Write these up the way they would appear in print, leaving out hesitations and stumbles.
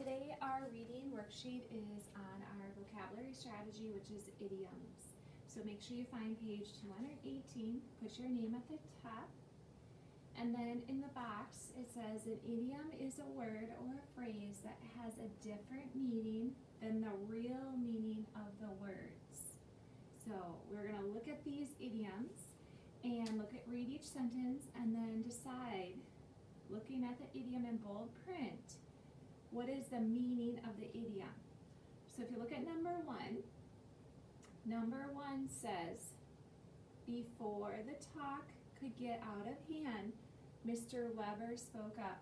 Today our reading worksheet is on our vocabulary strategy, which is idioms. So make sure you find page 218, put your name at the top, and then in the box it says an idiom is a word or a phrase that has a different meaning than the real meaning of the words. So we're going to look at these idioms and read each sentence and then decide, looking at the idiom in bold print, what is the meaning of the idiom? So if you look at number one says, before the talk could get out of hand, Mr. Weber spoke up.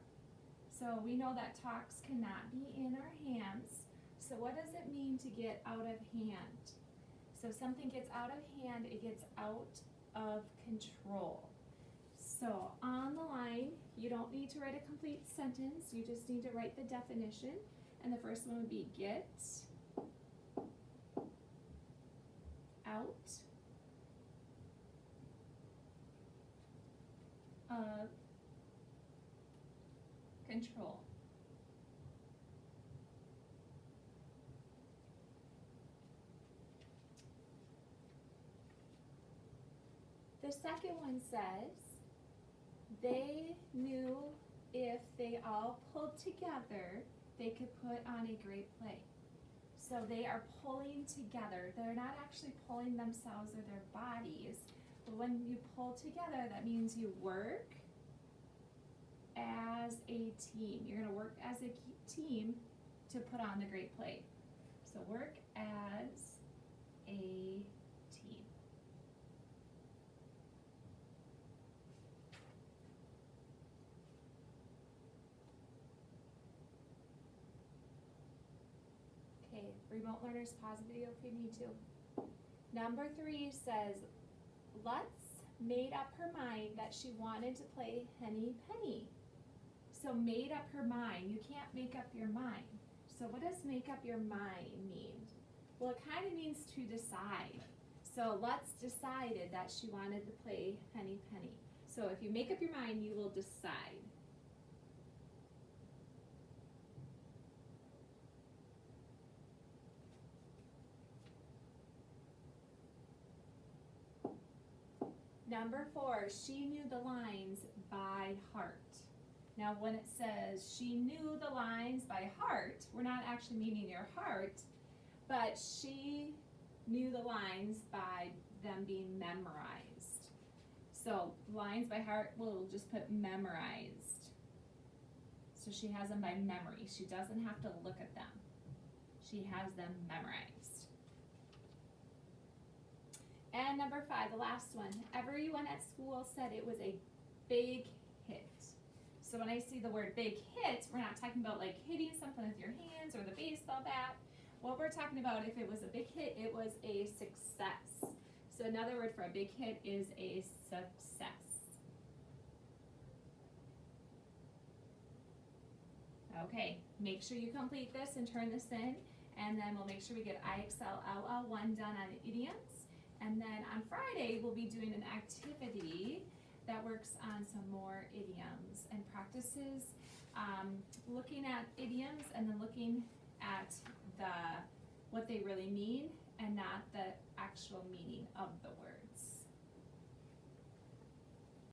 So we know that talks cannot be in our hands. So what does it mean to get out of hand? So if something gets out of hand, it gets out of control. So on the line, you don't need to write a complete sentence, you just need to write the definition. And the first one would be get out of control. The second one says, they knew if they all pulled together, they could put on a great play. So they are pulling together. They're not actually pulling themselves or their bodies, but when you pull together, that means you work as a team. You're going to work as a team to put on the great play. So work as a team. Okay, remote learners, pause the video if you need to. Number 3 says, Lutz made up her mind that she wanted to play Henny Penny. So made up her mind, you can't make up your mind. So what does make up your mind mean? Well, it kind of means to decide. So Lutz decided that she wanted to play Henny Penny. So if you make up your mind, you will decide. Number 4, she knew the lines by heart. Now when it says she knew the lines by heart, we're not actually meaning your heart, but she knew the lines by them being memorized. So lines by heart, we'll just put memorized. So she has them by memory. She doesn't have to look at them. She has them memorized. And number 5, the last one. Everyone at school said it was a big hit. So when I see the word big hit, we're not talking about like hitting something with your hands or the baseball bat. What we're talking about, if it was a big hit, it was a success. So another word for a big hit is a success. Okay, make sure you complete this and turn this in, and then we'll make sure we get IXLLL1 done on idioms. And then on Friday, we'll be doing an activity that works on some more idioms and practices, looking at idioms and then looking at what they really mean and not the actual meaning of the word.